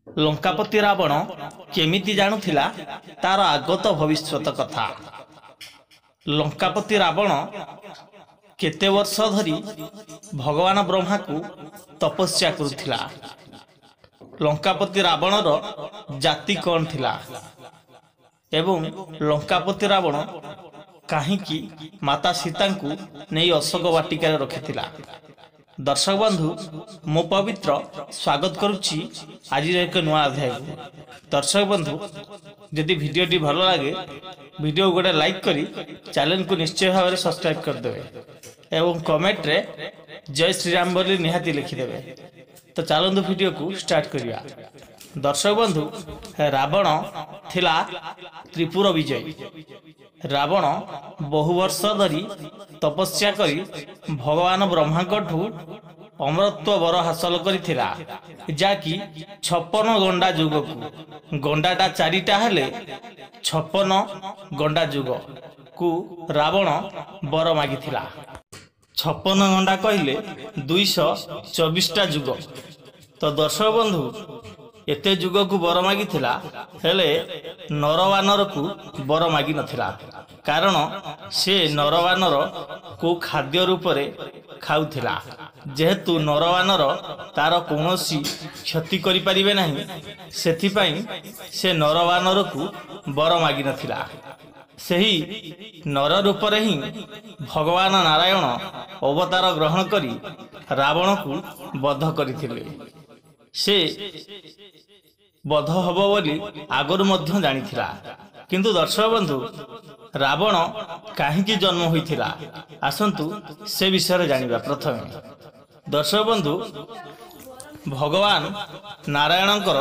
ଲଙ୍କାପତି ରାବଣ କେମିତି ଜାଣୁଥିଲା ତାର ଆଗତ ଭବିଷ୍ୟତ କଥା। ଲଙ୍କାପତି ରାବଣ କେତେ ବର୍ଷ ଧରି ଭଗବାନ ବ୍ରହ୍ମାକୁ ତପସ୍ୟା କରୁଥିଲା। ଲଙ୍କାପତି ରାବଣର ଜାତି କ'ଣ ଥିଲା ଏବଂ ଲଙ୍କାପତି ରାବଣ କାହିଁକି ମାତା ସୀତାଙ୍କୁ ନେଇ ଅଶୋକ ବାଟିକାରେ ରଖିଥିଲା। ଦର୍ଶକ ବନ୍ଧୁ, ମୁଁ ପବିତ୍ର ସ୍ୱାଗତ କରୁଛି ଆଜିର ଏକ ନୂଆ ଅଧ୍ୟାୟକୁ। ଦର୍ଶକ ବନ୍ଧୁ, ଯଦି ଭିଡ଼ିଓଟି ଭଲ ଲାଗେ ଭିଡ଼ିଓ ଗୋଟେ ଲାଇକ୍ କରି ଚ୍ୟାନେଲକୁ ନିଶ୍ଚୟ ଭାବରେ ସବସ୍କ୍ରାଇବ୍ କରିଦେବେ ଏବଂ କମେଣ୍ଟରେ ଜୟ ଶ୍ରୀରାମ ବୋଲି ନିହାତି ଲିଖିଦେବେ। ତ ଚାଲନ୍ତୁ ଭିଡ଼ିଓକୁ ଷ୍ଟାର୍ଟ କରିବା। ଦର୍ଶକ ବନ୍ଧୁ, ରାବଣ ଥିଲା ତ୍ରିପୁର ବିଜୟୀ। ରାବଣ ବହୁ ବର୍ଷ ଧରି ତପସ୍ୟା କରି ଭଗବାନ ବ୍ରହ୍ମାଙ୍କଠୁ ଅମରତ୍ୱ ବର ହାସଲ କରିଥିଲା, ଯାହାକି 56 ଗଣ୍ଡା ଯୁଗକୁ। ଗଣ୍ଡାଟା 4ଟା ହେଲେ 56 ଗଣ୍ଡା ଯୁଗକୁ ରାବଣ ବର ମାଗିଥିଲା। 56 ଗଣ୍ଡା କହିଲେ 224ଟା ଯୁଗ। ତ ଦର୍ଶକ ବନ୍ଧୁ, ଏତେ ଯୁଗକୁ ବର ମାଗିଥିଲା, ହେଲେ ନରବାନରକୁ ବର ମାଗିନଥିଲା। କାରଣ ସେ ନରବାନର କେଉଁ ଖାଦ୍ୟ ରୂପରେ ଖାଉଥିଲା। ଯେହେତୁ ନରବାନର ତାର କୌଣସି କ୍ଷତି କରିପାରିବେ ନାହିଁ, ସେଥିପାଇଁ ସେ ନରବାନରକୁ ବର ମାଗିନଥିଲା। ସେହି ନର ରୂପରେ ହିଁ ଭଗବାନ ନାରାୟଣ ଅବତାର ଗ୍ରହଣ କରି ରାବଣକୁ ବଧ କରିଥିଲେ। ସେ ବଧ ହେବ ବୋଲି ଆଗରୁ ମଧ୍ୟ ଜାଣିଥିଲା। କିନ୍ତୁ ଦର୍ଶକ ବନ୍ଧୁ, ରାବଣ କାହିଁକି ଜନ୍ମ ହୋଇଥିଲା, ଆସନ୍ତୁ ସେ ବିଷୟରେ ଜାଣିବା। ପ୍ରଥମେ ଦର୍ଶକ ବନ୍ଧୁ, ଭଗବାନ ନାରାୟଣଙ୍କର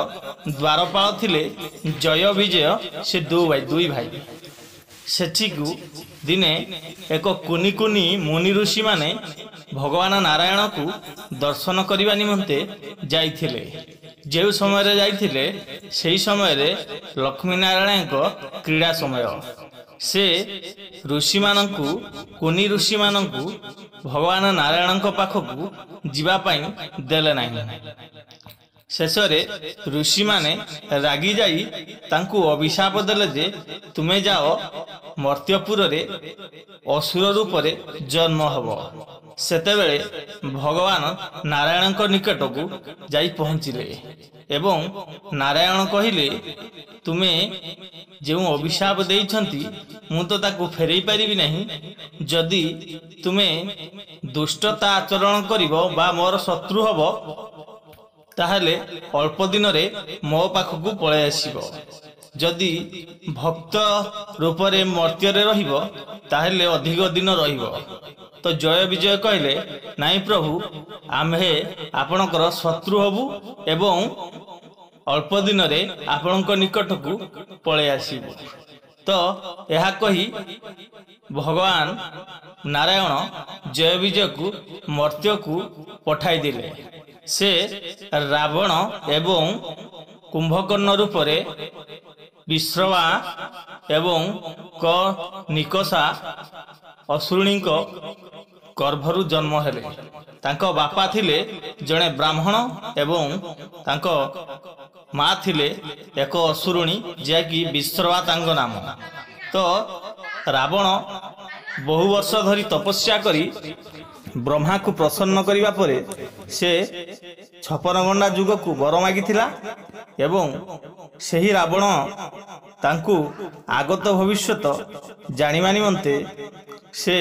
ଦ୍ୱାରପାଳ ଥିଲେ ଜୟ ବିଜୟ, ସେ ଦୁଇ ଭାଇ। ସେଠିକୁ ଦିନେ ଏକ କୁନି କୁନି ମୁନି ଋଷିମାନେ ଭଗବାନ ନାରାୟଣକୁ ଦର୍ଶନ କରିବା ନିମନ୍ତେ ଯାଇଥିଲେ। ଯେଉଁ ସମୟରେ ଯାଇଥିଲେ ସେହି ସମୟରେ ଲକ୍ଷ୍ମୀ ନାରାୟଣଙ୍କ କ୍ରୀଡ଼ା ସମୟ। ସେ ଋଷିମାନଙ୍କୁ, କୁନି ଋଷିମାନଙ୍କୁ ଭଗବାନ ନାରାୟଣଙ୍କ ପାଖକୁ ଯିବା ପାଇଁ ଦେଲେ ନାହିଁ। ଶେଷରେ ଋଷିମାନେ ରାଗି ଯାଇ ତାଙ୍କୁ ଅଭିଶାପ ଦେଲେ ଯେ ତୁମେ ଯାଅ ମର୍ତ୍ତ୍ୟପୁରରେ ଅସୁର ରୂପରେ ଜନ୍ମ ହେବ। ସେତେବେଳେ ଭଗବାନ ନାରାୟଣଙ୍କ ନିକଟକୁ ଯାଇ ପହଞ୍ଚିଲେ ଏବଂ ନାରାୟଣ କହିଲେ, ତୁମେ ଯେଉଁ ଅଭିଶାପ ଦେଇଛନ୍ତି ମୁଁ ତ ତାକୁ ଫେରାଇ ପାରିବି ନାହିଁ। ଯଦି ତୁମେ ଦୁଷ୍ଟତା ଆଚରଣ କରିବ ବା ମୋର ଶତ୍ରୁ ହେବ, ତାହେଲେ ଅଳ୍ପ ଦିନରେ ମୋ ପାଖକୁ ପଳାଇ ଆସିବ। ଯଦି ଭକ୍ତ ରୂପରେ ମର୍ତ୍ତ୍ୟରେ ରହିବ, ତାହେଲେ ଅଧିକ ଦିନ ରହିବ। ତ ଜୟ ବିଜୟ କହିଲେ, ନାଇଁ ପ୍ରଭୁ, ଆମ୍ଭେ ଆପଣଙ୍କର ଶତ୍ରୁ ହେବୁ ଏବଂ ଅଳ୍ପ ଦିନରେ ଆପଣଙ୍କ ନିକଟକୁ ପଳାଇ ଆସିବୁ। ତ ଏହା କହି ଭଗବାନ ନାରାୟଣ ଜୟ ବିଜୟକୁ ମର୍ତ୍ତ୍ୟକୁ ପଠାଇଦେଲେ। ସେ ରାବଣ ଏବଂ କୁମ୍ଭକର୍ଣ୍ଣ ରୂପରେ ବିଶ୍ରବା ଏବଂ ନିକଷା ଅସୁରୁଣୀଙ୍କ ଗର୍ଭରୁ ଜନ୍ମ ହେଲେ। ତାଙ୍କ ବାପା ଥିଲେ ଜଣେ ବ୍ରାହ୍ମଣ ଏବଂ ତାଙ୍କ ମା ଥିଲେ ଏକ ଅସୁରୁଣୀ, ଯାହାକି ବିଶ୍ରବା ତାଙ୍କ ନାମ। ତ ରାବଣ ବହୁ ବର୍ଷ ଧରି ତପସ୍ୟା କରି ବ୍ରହ୍ମାକୁ ପ୍ରସନ୍ନ କରିବା ପରେ ସେ 56 ଗଣ୍ଡା ଯୁଗକୁ ବର ମାଗିଥିଲା ଏବଂ ସେହି ରାବଣ ତାଙ୍କୁ ଆଗତ ଭବିଷ୍ୟତ ଜାଣିବା ନିମନ୍ତେ ସେ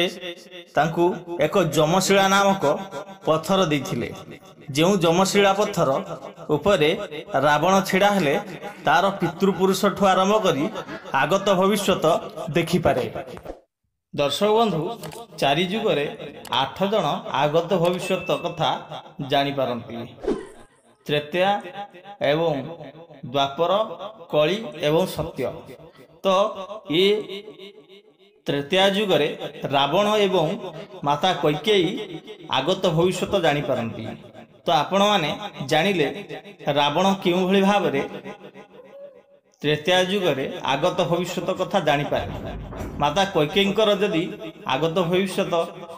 ତାଙ୍କୁ ଏକ ଯମଶିଳା ନାମକ ପଥର ଦେଇଥିଲେ। ଯେଉଁ ଯମଶିଳା ପଥର ଉପରେ ରାବଣ ଛିଡ଼ା ହେଲେ ତାର ପିତୃପୁରୁଷଠୁ ଆରମ୍ଭ କରି ଆଗତ ଭବିଷ୍ୟତ ଦେଖିପାରେ। ଦର୍ଶକ ବନ୍ଧୁ, 4 ଯୁଗରେ 8 ଜଣ ଆଗତ ଭବିଷ୍ୟତ କଥା ଜାଣିପାରନ୍ତି। ତ୍ରେତୟା ଏବଂ ଦ୍ୱାପର, କଳି ଏବଂ ସତ୍ୟ। ତ ଏ ତ୍ରେତୟା ଯୁଗରେ ରାବଣ ଏବଂ ମାତା କୈକେୟୀ ଆଗତ ଭବିଷ୍ୟତ ଜାଣିପାରନ୍ତି। ତ ଆପଣମାନେ ଜାଣିଲେ ରାବଣ କେଉଁଭଳି ଭାବରେ ତ୍ରେତୟା ଯୁଗରେ ଆଗତ ଭବିଷ୍ୟତ କଥା ଜାଣିପାରେ। ମାତା କୈକେୟୀଙ୍କର ଯଦି ଆଗତ ଭବିଷ୍ୟତ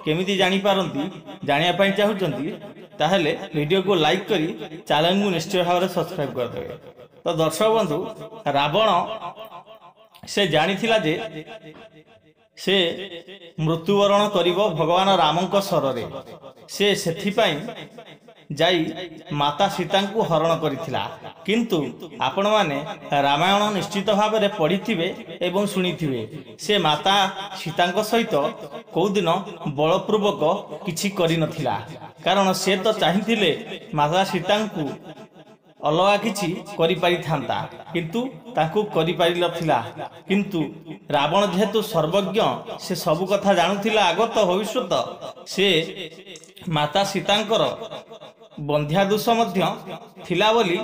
କେମିତି ଜାଣିପାରନ୍ତି ଜାଣିବା ପାଇଁ ଚାହୁଁଛନ୍ତି, ताहेले वीडियो को लाइक करी चैनल को निश्चय भाव सब्सक्राइब कर देबे। तो दर्शक बंधु रावण से जानी थिला जे से मृत्युवरण करिवो भगवान रामंक शरण से सेथिपाई जाई माता सीता को हरण करिथिला। किंतु आपण माने रामायण निश्चित भाव में पढ़िथिबे एवं शुणिथिबे से माता सीता सहित कौ दिन बलपूर्वक किछि करि नथिला, कारण से तो चाहिथिले माता सीता को अलगा किछि करि पारि थांता किंतु ताकू करि पारि नथिला। किंतु रावण जेहेतु सर्वज्ञ से सब कथा जानुथिला आगत भविष्यत से माता सीतांकर बंध्या दोष मध्य थिला बोली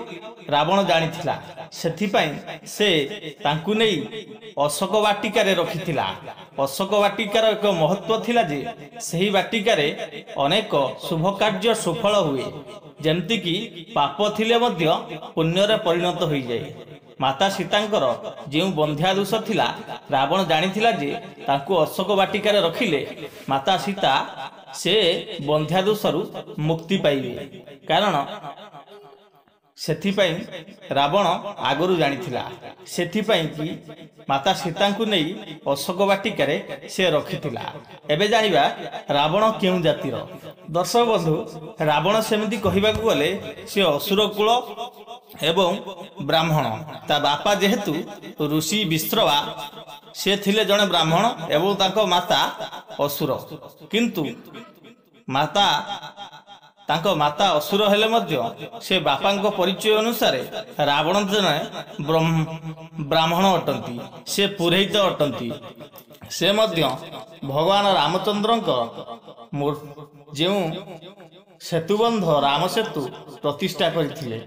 रावण जानिथिला। सेथिपाई से तांकु नै अशोक वाटिकारे रखिथिला। अशोक वाटिकार एक महत्व थिला जे सही वाटिकारे अनेक शुभ कार्य सफल हुए, जेमति कि पाप थिले मध्य पुण्य परिणत होई जाए। माता सीतांकर जो बंध्या दोष थिला रावण जानिथिला जे तांकु अशोक वाटिकारे रखिले माता सीता से बंध्या दोषरु मुक्ति पाइबे, कारण सेथिपाई रावण आगरु जानिथिला। सेथिपाई कि माता सीता को नहीं अशोक वाटिकारे से रखिथिला। एबे जानिबा रावण केउ जातिर। दर्शक बंधु रावण सेमती कहिबाकू गले से असुर कुल एवं ब्राह्मण। ता बापा जेहेतु ऋषि विश्रवा से थिले जने ब्राह्मण एवं ताको माता असुर, किंतु ताको माता असुर हेले मध्य से बापा परिचय अनुसार रावण जने ब्राह्मण अटंती, से पुरोहित अटंती। से मध्य भगवान रामचंद्र जो सेतुबंध राम सेतु प्रतिष्ठा करथिले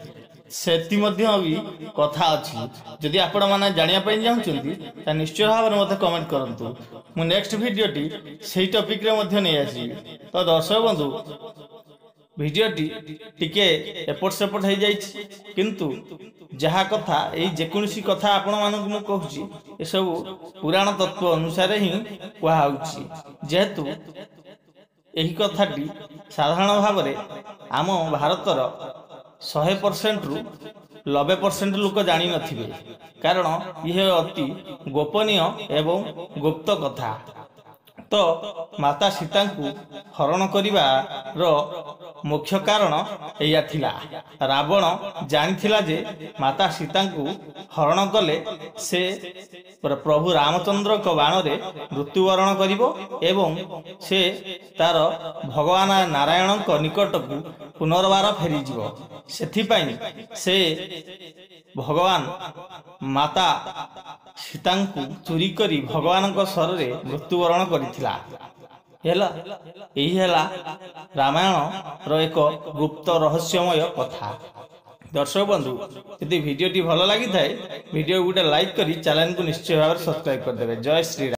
सेति मध्य भी कथा अछि। जदि आपण माने जानिया पई चाहउछंती त निश्चय भाव में मते कमेंट करंतु। मु नेक्स्ट वीडियोटी सेही टॉपिक रे मध्य नै आसी। तो दर्शक बंधु वीडियोटी टिके एपट सेपट हो जाइछि, किंतु जहा कथा ए जेकोसी कथा आपण मानक मु कहूछि ए सब पुराण तत्व अनुसार ही कहा होछि। जेहेतु एही कथाटी साधारण भाव में आम भारतर 100% रु 90% लोक जानी नथिबे, कारण यह अति गोपनीय एवं गुप्त कथा। तो माता सीता को हरण करिवार मुख्य कारण एया थिला। रावण जानिथिला जे माता सीता को हरण कले से प्रभु रामचंद्र को बाण रे मृत्युवरण करिवो एवं से तार भगवान नारायण को निकट को पुनर्बार फेरी जीवो। सेथिपाई से भगवान माता सीता को चोरी करी भगवान को शरण रे मृत्युवरण करिथिला। यही रामायण रो एक गुप्त रहस्यमय कथा। दर्शक बंधु यदि वीडियोटी भल लगी थाए वीडियो गोटे लाइक करी चैनल को निश्चय भाव सब्सक्राइब कर देबे। जय श्री राम।